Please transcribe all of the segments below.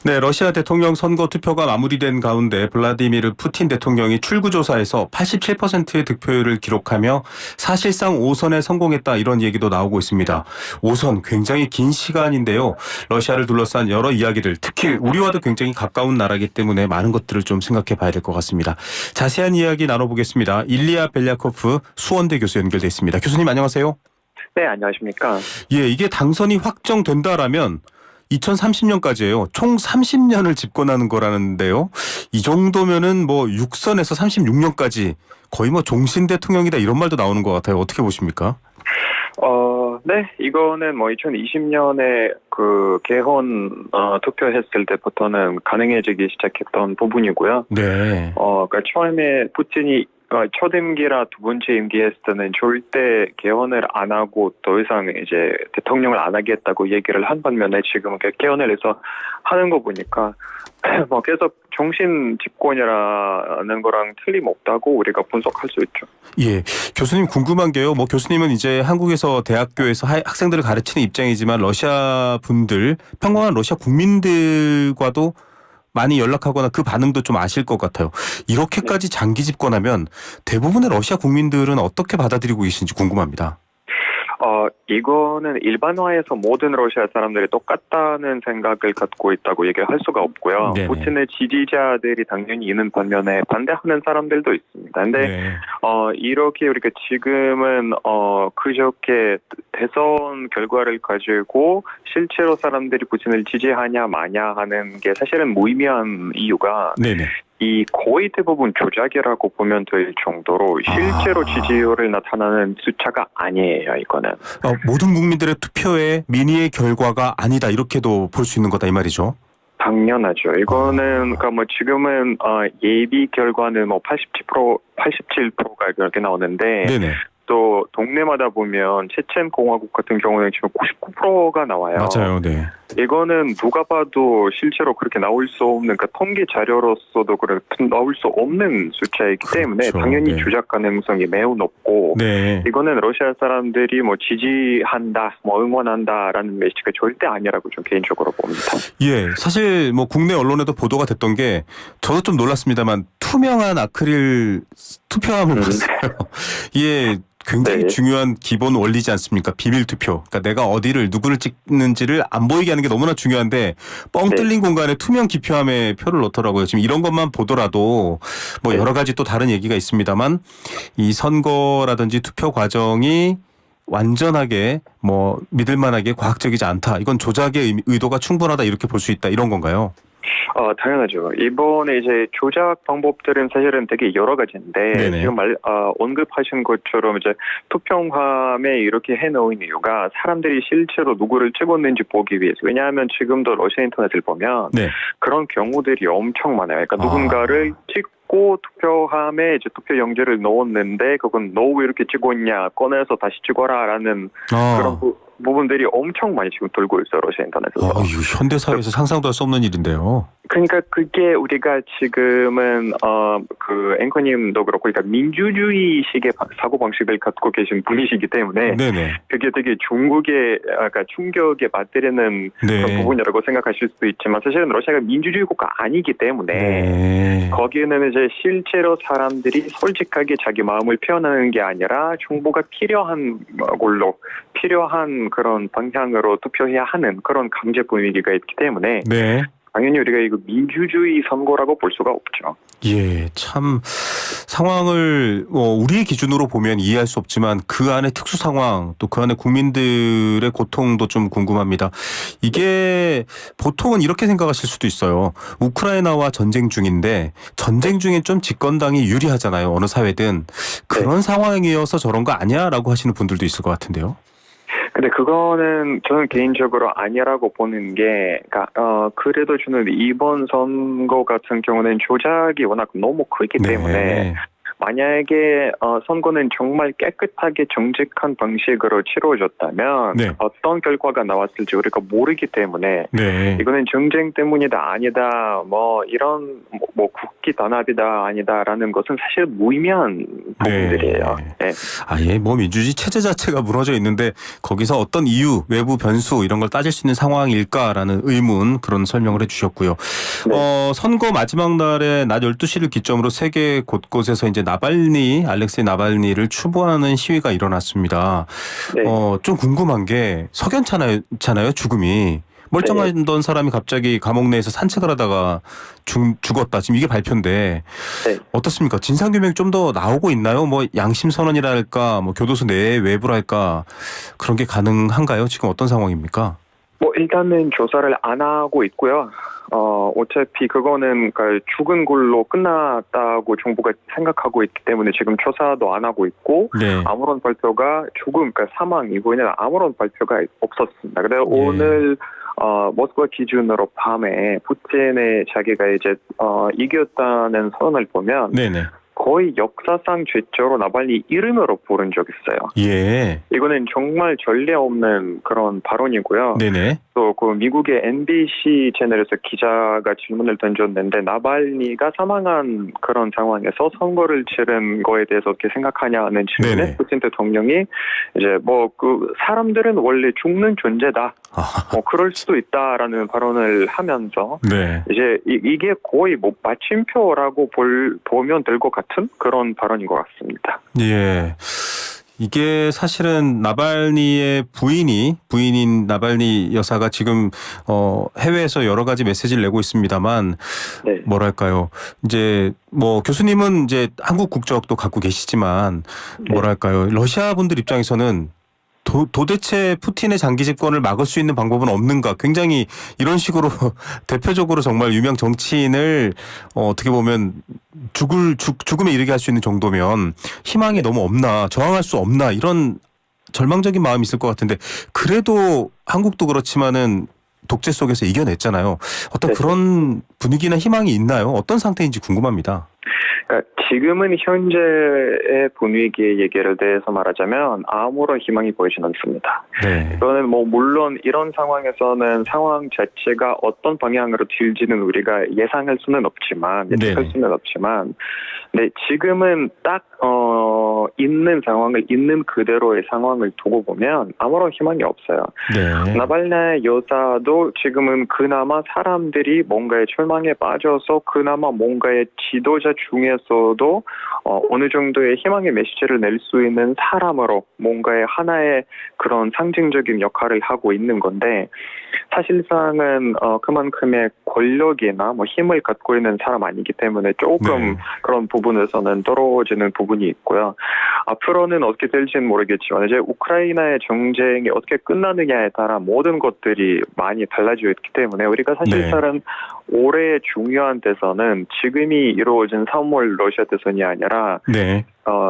네, 러시아 대통령 선거 투표가 마무리된 가운데 블라디미르 푸틴 대통령이 출구조사에서 87%의 득표율을 기록하며 사실상 5선에 성공했다 이런 얘기도 나오고 있습니다. 5선 굉장히 긴 시간인데요. 러시아를 둘러싼 여러 이야기들, 특히 우리와도 굉장히 가까운 나라이기 때문에 많은 것들을 좀 생각해 봐야 될 것 같습니다. 자세한 이야기 나눠보겠습니다. 일리아 벨야코프 수원대 교수 연결돼 있습니다. 교수님 안녕하세요. 네, 안녕하십니까. 예, 이게 당선이 확정된다라면 2030년까지예요. 총 30년을 집권하는 거라는데요. 이 정도면은 뭐 6선에서 36년까지 거의 뭐 종신 대통령이다 이런 말도 나오는 것 같아요. 어떻게 보십니까? 네, 이거는 뭐 2020년에 그 개헌 투표했을 때부터는 가능해지기 시작했던 부분이고요. 네. 그러니까 처음에 푸틴이 첫 임기라 두 번째 임기 했을 때는 절대 개헌을 안 하고 더 이상 이제 대통령을 안 하겠다고 얘기를 한 반면에 지금 개헌을 해서 하는 거 보니까 뭐 계속 종신 집권이라는 거랑 틀림없다고 우리가 분석할 수 있죠. 예. 교수님 궁금한 게요. 뭐 교수님은 이제 한국에서 대학교에서 학생들을 가르치는 입장이지만 러시아 분들, 평범한 러시아 국민들과도 많이 연락하거나 그 반응도 좀 아실 것 같아요. 이렇게까지 장기 집권하면 대부분의 러시아 국민들은 어떻게 받아들이고 계신지 궁금합니다. 이거는 일반화해서 모든 러시아 사람들이 똑같다는 생각을 갖고 있다고 얘기할 수가 없고요. 네네. 푸틴의 지지자들이 당연히 있는 반면에 반대하는 사람들도 있습니다. 근데 네. 이렇게 우리가 지금은 그저께 대선 결과를 가지고 실제로 사람들이 푸틴을 지지하냐 마냐 하는 게 사실은 무의미한 이유가 네네. 이 거의 대부분 조작이라고 보면 될 정도로 실제로 지지율을 나타나는 숫자가 아니에요, 이거는. 모든 국민들의 투표의 민의의 결과가 아니다 이렇게도 볼 수 있는 거다 이 말이죠. 당연하죠. 이거는 그러니까 뭐 지금은 예비 결과는 뭐 87%가 이렇게 나오는데 네네. 또 동네마다 보면 체첸 공화국 같은 경우는 지금 99%가 나와요. 맞아요. 네. 이거는 누가 봐도 실제로 그렇게 나올 수 없는, 그러니까 통계 자료로서도 그렇게 나올 수 없는 숫자이기 때문에 그렇죠. 당연히 네. 조작 가능성이 매우 높고, 네. 이거는 러시아 사람들이 뭐 지지한다, 뭐 응원한다라는 메시지가 절대 아니라고 좀 개인적으로 봅니다. 예, 사실 뭐 국내 언론에도 보도가 됐던 게 저도 좀 놀랐습니다만 투명한 아크릴 투표함을 봤어요. 예. 굉장히 네. 중요한 기본 원리지 않습니까? 비밀 투표. 그러니까 내가 어디를 누구를 찍는지를 안 보이게 하는 게 너무나 중요한데 뻥 뚫린 공간에 투명 기표함에 표를 넣더라고요. 지금 이런 것만 보더라도 뭐 여러 가지 또 다른 얘기가 있습니다만 이 선거라든지 투표 과정이 완전하게 뭐 믿을만하게 과학적이지 않다. 이건 조작의 의도가 충분하다 이렇게 볼 수 있다. 이런 건가요? 당연하죠. 이번에 이제 조작 방법들은 사실은 되게 여러 가지인데, 네네. 지금 언급하신 것처럼 이제 투표함에 이렇게 해놓은 이유가 사람들이 실제로 누구를 찍었는지 보기 위해서. 왜냐하면 지금도 러시아 인터넷을 보면 네. 그런 경우들이 엄청 많아요. 그러니까 누군가를 찍고 투표함에 이제 투표 용지를 넣었는데 그건 너 왜 이렇게 찍었냐, 꺼내서 다시 찍어라라는 그런 부분들이 엄청 많이 지금 돌고 있어요, 러시아 인터넷에서. 이거 현대 사회에서 상상도 할 수 없는 일인데요. 그러니까 그게 우리가 지금은 그 앵커님도 그렇고, 그러니까 민주주의식의 사고 방식을 갖고 계신 분이시기 때문에 네네. 그게 되게 중국의 그러니까 충격에 맞들이는 네. 그런 부분이라고 생각하실 수도 있지만, 사실은 러시아가 민주주의 국가 아니기 때문에 네. 거기에는 이제 실제로 사람들이 솔직하게 자기 마음을 표현하는 게 아니라 정보가 필요한 걸로, 필요한 그런 방향으로 투표해야 하는 그런 강제 분위기가 있기 때문에 네. 당연히 우리가 이거 민주주의 선거라고 볼 수가 없죠. 예, 참 상황을 우리의 기준으로 보면 이해할 수 없지만 그 안에 특수 상황 또 그 안에 국민들의 고통도 좀 궁금합니다. 이게 보통은 이렇게 생각하실 수도 있어요. 우크라이나와 전쟁 중인데 전쟁 중에 좀 집권당이 유리하잖아요. 어느 사회든. 그런 상황이어서 저런 거 아니야라고 하시는 분들도 있을 것 같은데요. 근데 그거는 저는 개인적으로 아니라고 보는 게, 그러니까 그래도 저는 이번 선거 같은 경우는 조작이 워낙 너무 크기 때문에 만약에 선거는 정말 깨끗하게 정직한 방식으로 치러졌다면 네. 어떤 결과가 나왔을지 우리가 모르기 때문에 네. 이거는 정쟁 때문이다 아니다 뭐 이런 뭐 국기 단합이다 아니다라는 것은 사실 무의미한 부분들이에요. 네. 아예 뭐 민주주의 체제 자체가 무너져 있는데 거기서 어떤 이유, 외부 변수 이런 걸 따질 수 있는 상황일까라는 의문 그런 설명을 해주셨고요. 네. 선거 마지막 날에 낮 12시를 기점으로 세계 곳곳에서 이제 알렉세이 나발니를 추모하는 시위가 일어났습니다. 네. 좀 궁금한 게 석연찮아요, 죽음이. 멀쩡하던 사람이 갑자기 감옥 내에서 산책을 하다가 죽었다. 지금 이게 발표인데 네. 어떻습니까? 진상규명이 좀 더 나오고 있나요? 뭐 양심선언이랄까, 뭐 교도소 내 외부랄까 그런 게 가능한가요? 지금 어떤 상황입니까? 뭐 일단은 조사를 안 하고 있고요. 어차피 그거는 그러니까 죽은 걸로 끝났다고 정부가 생각하고 있기 때문에 지금 조사도 안 하고 있고 네. 아무런 발표가 그러니까 사망 이후에는 아무런 발표가 없었습니다. 그래서 오늘 모스크바 기준으로 밤에 푸틴의 자기가 이제 이겼다는 선언을 보면 네네. 거의 역사상 최초로 나발니 이름으로 부른 적이 있어요. 예. 이거는 정말 전례 없는 그런 발언이고요. 네네. 또 그 미국의 MBC 채널에서 기자가 질문을 던졌는데 나발니가 사망한 그런 상황에서 선거를 치른 거에 대해서 어떻게 생각하냐는 질문에 네네. 푸틴 대통령이 이제 뭐 그 사람들은 원래 죽는 존재다. 뭐 그럴 수도 있다라는 발언을 하면서 네. 이제 이게 거의 뭐 마침표라고 보면 될 것 같은 그런 발언인 것 같습니다. 예. 이게 사실은 나발니의 부인인 나발니 여사가 지금 해외에서 여러 가지 메시지를 내고 있습니다만 네. 뭐랄까요? 이제 뭐 교수님은 이제 한국 국적도 갖고 계시지만 뭐랄까요? 러시아 분들 입장에서는 도대체 푸틴의 장기 집권을 막을 수 있는 방법은 없는가? 굉장히 이런 식으로 대표적으로 정말 유명 정치인을 어떻게 보면 죽음에 이르게 할 수 있는 정도면 희망이 너무 없나, 저항할 수 없나 이런 절망적인 마음이 있을 것 같은데 그래도 한국도 그렇지만은 독재 속에서 이겨냈잖아요. 어떤 그런 분위기나 희망이 있나요? 어떤 상태인지 궁금합니다. 그러니까 지금은 현재의 분위기의 얘기를 대해서 말하자면 아무런 희망이 보이진 않습니다. 네. 이거는 뭐 물론 이런 상황에서는 상황 자체가 어떤 방향으로 튈지는 우리가 예측할 수는 없지만, 네, 지금은 딱 있는 상황을 있는 그대로의 상황을 두고 보면 아무런 희망이 없어요. 네. 나발니 여사도 지금은 그나마 사람들이 뭔가에 절망에 빠져서 그나마 뭔가의 지도자 중에서도 어느 정도의 희망의 메시지를 낼 수 있는 사람으로 뭔가의 하나의 그런 상징적인 역할을 하고 있는 건데 사실상은 그만큼의 권력이나 뭐 힘을 갖고 있는 사람 아니기 때문에 조금 그런 부분에서는 떨어지는 부분이 있고요. 앞으로는 어떻게 될지는 모르겠지만 이제 우크라이나의 전쟁이 어떻게 끝나느냐에 따라 모든 것들이 많이 달라지고 있기 때문에 우리가 사실상 올해 중요한 대선은 지금이 이루어진 3월 러시아 대선이 아니라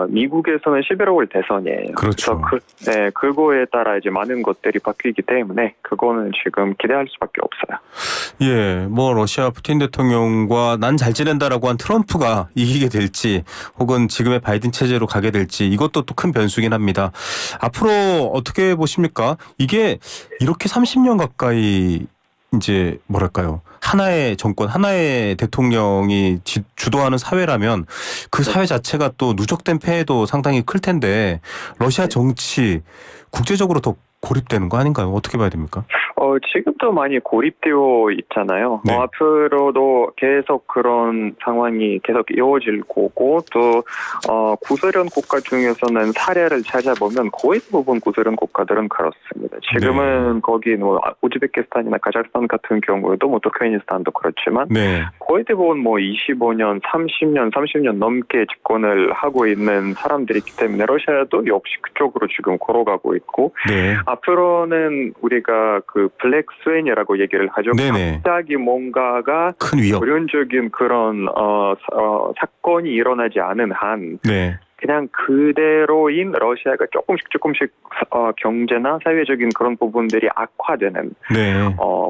미국에서는 11월 대선이에요. 그렇죠. 그래서 그거에 따라 이제 많은 것들이 바뀌기 때문에 그거는 지금 기대할 수밖에 없어요. 예, 뭐 러시아 푸틴 대통령과 난 잘 지낸다라고 한 트럼프가 이기게 될지 혹은 지금의 바이든 체제로 가게 될지 이것도 또 큰 변수긴 합니다. 앞으로 어떻게 보십니까? 이게 이렇게 30년 가까이 이제 뭐랄까요? 하나의 정권, 하나의 대통령이 주도하는 사회라면 그 사회 자체가 또 누적된 폐해도 상당히 클 텐데 러시아 정치 국제적으로 더 고립되는 거 아닌가요? 어떻게 봐야 됩니까? 지금도 많이 고립되어 있잖아요. 앞으로도 계속 그런 상황이 계속 이어질 거고 또 구소련 국가 중에서는 사례를 찾아보면 거의 대부분 구소련 국가들은 그렇습니다. 지금은 거기 뭐 우즈베키스탄이나 카자흐스탄 같은 경우에도 뭐 투르크메니스탄도 그렇지만 거의 대부분 뭐 25년, 30년 넘게 집권을 하고 있는 사람들이기 때문에 러시아도 역시 그쪽으로 지금 걸어가고 있고 앞으로는 우리가 그 블랙 스웬이라고 얘기를 하죠. 갑자기 뭔가가 큰 위협, 불연적인 그런 사건이 일어나지 않은 한 그냥 그대로인 러시아가 조금씩 경제나 사회적인 그런 부분들이 악화되는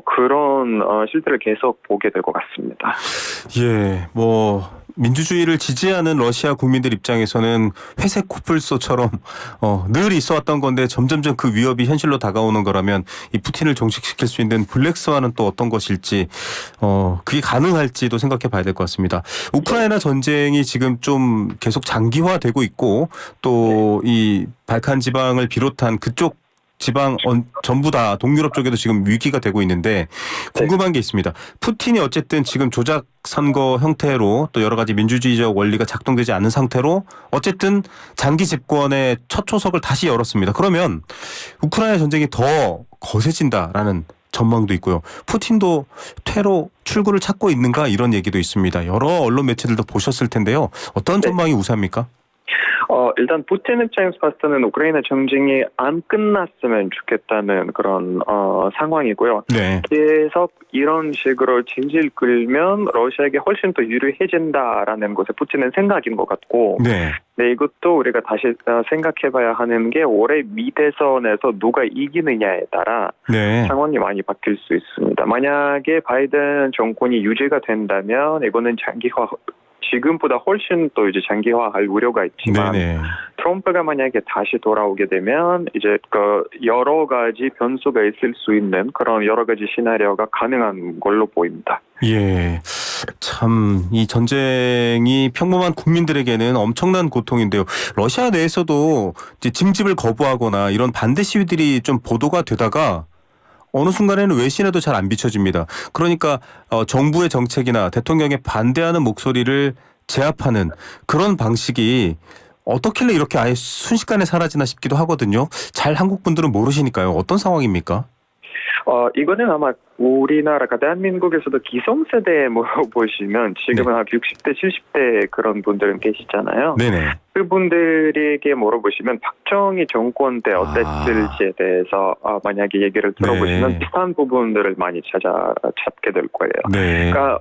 그런 실태를 계속 보게 될 것 같습니다. 예, 뭐 민주주의를 지지하는 러시아 국민들 입장에서는 회색 코뿔소처럼 늘 있어왔던 건데 점점점 그 위협이 현실로 다가오는 거라면 이 푸틴을 종식시킬 수 있는 블랙스완은 또 어떤 것일지 그게 가능할지도 생각해 봐야 될 것 같습니다. 우크라이나 전쟁이 지금 좀 계속 장기화되고 있고 또 이 발칸 지방을 비롯한 그쪽 지방 전부 다 동유럽 쪽에도 지금 위기가 되고 있는데 궁금한 게 있습니다. 푸틴이 어쨌든 지금 조작 선거 형태로 또 여러 가지 민주주의적 원리가 작동되지 않는 상태로 어쨌든 장기 집권의 첫 초석을 다시 열었습니다. 그러면 우크라이나 전쟁이 더 거세진다라는 전망도 있고요. 푸틴도 퇴로 출구를 찾고 있는가 이런 얘기도 있습니다. 여러 언론 매체들도 보셨을 텐데요. 어떤 전망이 우세합니까? 일단 푸틴 입장에서 봤을 때는 우크라이나 전쟁이 안 끝났으면 좋겠다는 그런 상황이고요. 네. 계속 이런 식으로 질질 끌면 러시아에게 훨씬 더 유리해진다라는 것에 푸틴은 생각인 것 같고 네. 네, 이것도 우리가 다시 생각해봐야 하는 게 올해 미대선에서 누가 이기느냐에 따라 네. 상황이 많이 바뀔 수 있습니다. 만약에 바이든 정권이 유지가 된다면 이거는 장기화 지금보다 훨씬 또 이제 장기화할 우려가 있지만 네네. 트럼프가 만약에 다시 돌아오게 되면 이제 그 여러 가지 변수가 있을 수 있는 그런 여러 가지 시나리오가 가능한 걸로 보입니다. 예. 참, 이 전쟁이 평범한 국민들에게는 엄청난 고통인데요. 러시아 내에서도 이제 징집을 거부하거나 이런 반대 시위들이 좀 보도가 되다가 어느 순간에는 외신에도 잘 안 비춰집니다. 그러니까 정부의 정책이나 대통령에 반대하는 목소리를 제압하는 그런 방식이 어떻길래 이렇게 아예 순식간에 사라지나 싶기도 하거든요. 잘 한국 분들은 모르시니까요. 어떤 상황입니까? 이거는 아마 우리나라가 대한민국에서도 기성세대에 물어보시면 지금은 한 60대, 70대 그런 분들은 계시잖아요. 네네. 그분들에게 물어보시면 박정희 정권 때 어땠을지에 대해서 만약에 얘기를 들어보시면 네. 비슷한 부분들을 많이 찾게 될 거예요. 네. 그러니까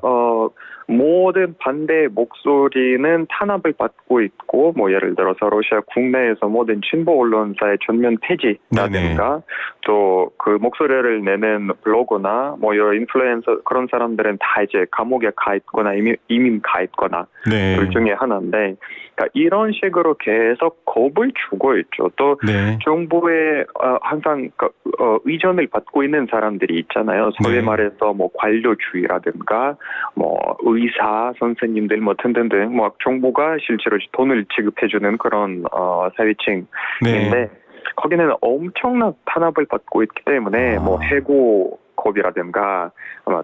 모든 반대 목소리는 탄압을 받고 있고 뭐 예를 들어서 러시아 국내에서 모든 진보 언론사의 전면 폐지라든가 또 그 목소리를 내는 블로거나 뭐 여러 인플루엔서 그런 사람들은 다 이제 감옥에 가 있거나 이민 가 있거나 네. 둘 중에 하나인데 그러니까 이런 식으로 계속 겁을 주고 있죠. 또 네. 정부에 항상 의존을 받고 있는 사람들이 있잖아요. 소위 네. 말해서 뭐 관료주의라든가 뭐 의사, 선생님들 뭐 등등등 뭐 정부가 실제로 돈을 지급해주는 그런 사회층인데 네. 거기는 엄청난 탄압을 받고 있기 때문에 뭐 해고급이라든가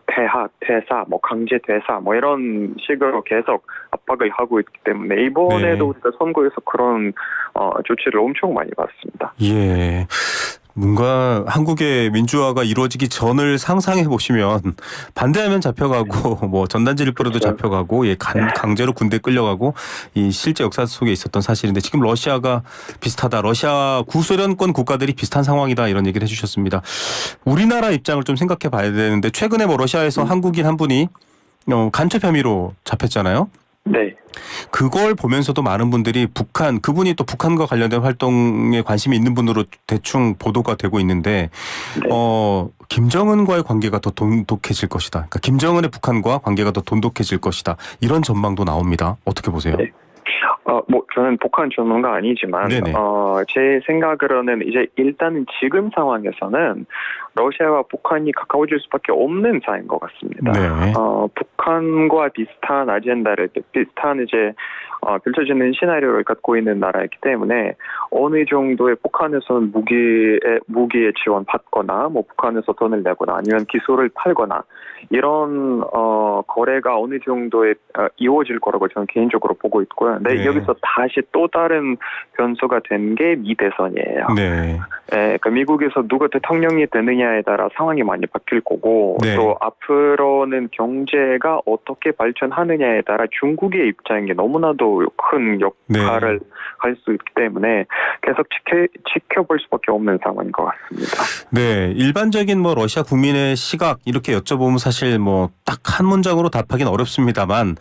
퇴학, 퇴사, 뭐 강제 퇴사 뭐 이런 식으로 계속 압박을 하고 있기 때문에 이번에도 우리가 선거에서 그런 조치를 엄청 많이 받습니다. 예. 뭔가 한국의 민주화가 이루어지기 전을 상상해 보시면 반대하면 잡혀가고 뭐 전단지를 뿌려도 잡혀가고 강제로 군대 끌려가고 이 실제 역사 속에 있었던 사실인데 지금 러시아가 비슷하다. 러시아 구소련권 국가들이 비슷한 상황이다 이런 얘기를 해주셨습니다. 우리나라 입장을 좀 생각해 봐야 되는데 최근에 뭐 러시아에서 한국인 한 분이 간첩 혐의로 잡혔잖아요. 네. 그걸 보면서도 많은 분들이 그분이 또 북한과 관련된 활동에 관심이 있는 분으로 대충 보도가 되고 있는데, 김정은과의 관계가 더 돈독해질 것이다. 그러니까 김정은의 북한과 관계가 더 돈독해질 것이다. 이런 전망도 나옵니다. 어떻게 보세요? 네. 뭐 저는 북한 전문가 아니지만 제 생각으로는 이제 일단은 지금 상황에서는 러시아와 북한이 가까워질 수밖에 없는 사이인 것 같습니다. 네. 북한과 비슷한 아젠다를 비슷한 이제 펼쳐지는 시나리오를 갖고 있는 나라이기 때문에 어느 정도의 북한에서는 무기의 지원 받거나 뭐 북한에서 돈을 내거나 아니면 기술을 팔거나 이런 거래가 어느 정도의 이루어질 거라고 저는 개인적으로 보고 있고요. 근데 여기서 다시 또 다른 변수가 된 게 미 대선이에요. 네. 그러니까 미국에서 누가 대통령이 되느냐에 따라 상황이 많이 바뀔 거고 또 앞으로는 경제가 어떻게 발전하느냐에 따라 중국의 입장이 너무나도 큰 역할을 할 수 있기 때문에 계속 지켜볼 수밖에 없는 상황인 것 같습니다. 네, 일반적인 뭐 러시아 국민의 시각 이렇게 여쭤보면 사실 뭐 딱 한 문장으로 답하기는 어렵습니다만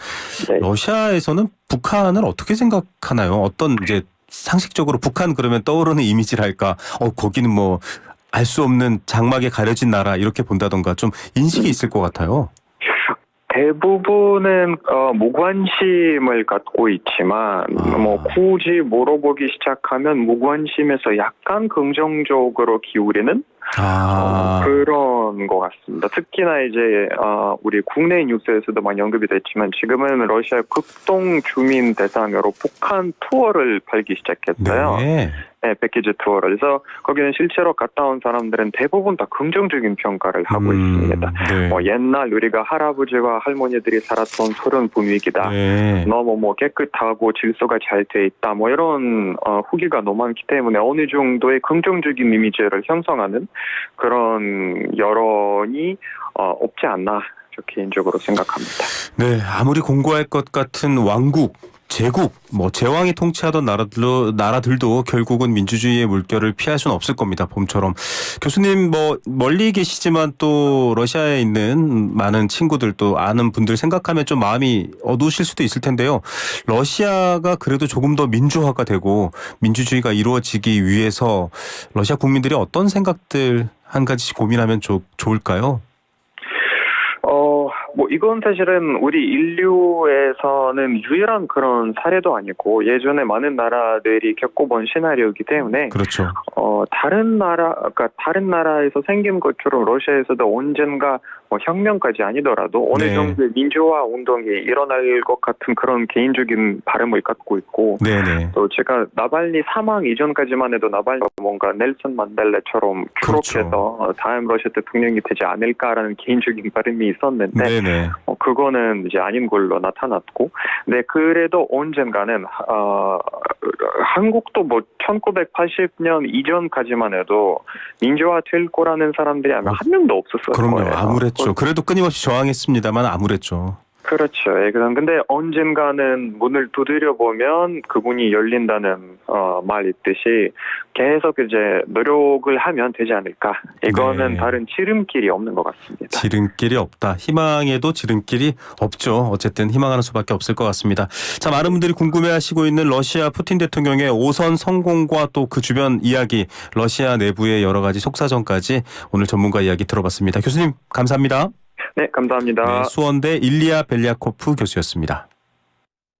러시아에서는 북한을 어떻게 생각하나요? 어떤 이제 상식적으로 북한 그러면 떠오르는 이미지랄까? 거기는 뭐 알 수 없는 장막에 가려진 나라 이렇게 본다던가 좀 인식이 있을 것 같아요. 대부분은 무관심을 갖고 있지만 뭐 굳이 물어보기 시작하면 무관심에서 약간 긍정적으로 기울이는 그런 것 같습니다. 특히나 이제 우리 국내 뉴스에서도 많이 언급이 됐지만 지금은 러시아 극동 주민 대상으로 북한 투어를 팔기 시작했어요. 네. 네, 패키지 투어를. 그래서 거기는 실제로 갔다 온 사람들은 대부분 다 긍정적인 평가를 하고 있습니다. 네. 뭐 옛날 우리가 할아버지와 할머니들이 살았던 그런 분위기다. 네. 너무 뭐 깨끗하고 질서가 잘 돼 있다. 뭐 이런 후기가 너무 많기 때문에 어느 정도의 긍정적인 이미지를 형성하는 그런 여론이 없지 않나 저 개인적으로 생각합니다. 네, 아무리 공고할 것 같은 왕국, 제국, 뭐 제왕이 통치하던 나라들도 결국은 민주주의의 물결을 피할 수는 없을 겁니다. 봄처럼. 교수님 뭐 멀리 계시지만 또 러시아에 있는 많은 친구들 또 아는 분들 생각하면 좀 마음이 어두우실 수도 있을 텐데요. 러시아가 그래도 조금 더 민주화가 되고 민주주의가 이루어지기 위해서 러시아 국민들이 어떤 생각들 한 가지씩 고민하면 좋을까요? 뭐 이건 사실은 우리 인류에서는 유일한 그런 사례도 아니고 예전에 많은 나라들이 겪어본 시나리오이기 때문에 그렇죠. 다른 나라에서 생긴 것처럼 러시아에서도 언젠가 뭐 혁명까지 아니더라도 어느 네. 정도의 민주화 운동이 일어날 것 같은 그런 개인적인 바람을 갖고 있고 네네. 또 제가 나발리 사망 이전까지만 해도 나발리가 뭔가 넬슨 만델레처럼 추록해서 다음 러시아 대통령이 되지 않을까라는 개인적인 바람이 있었는데 네네. 그거는 이제 아닌 걸로 나타났고, 네 그래도 언젠가는 한국도 뭐 1980년 이전까지만 해도 민주화 될 거라는 사람들이 아마 한 명도 없었을 그럼요. 거예요. 암울했죠. 그래도 끊임없이 저항했습니다만 암울했죠. 그렇죠. 예, 근데 언젠가는 문을 두드려 보면 그 문이 열린다는 말 있듯이 계속 이제 노력을 하면 되지 않을까. 이거는 네. 다른 지름길이 없는 것 같습니다. 지름길이 없다. 희망에도 지름길이 없죠. 어쨌든 희망하는 수밖에 없을 것 같습니다. 자, 많은 분들이 궁금해하시고 있는 러시아 푸틴 대통령의 5선 성공과 또 그 주변 이야기, 러시아 내부의 여러 가지 속사정까지 오늘 전문가 이야기 들어봤습니다. 교수님 감사합니다. 네, 감사합니다. 네, 수원대 일리아 벨리아코프 교수였습니다.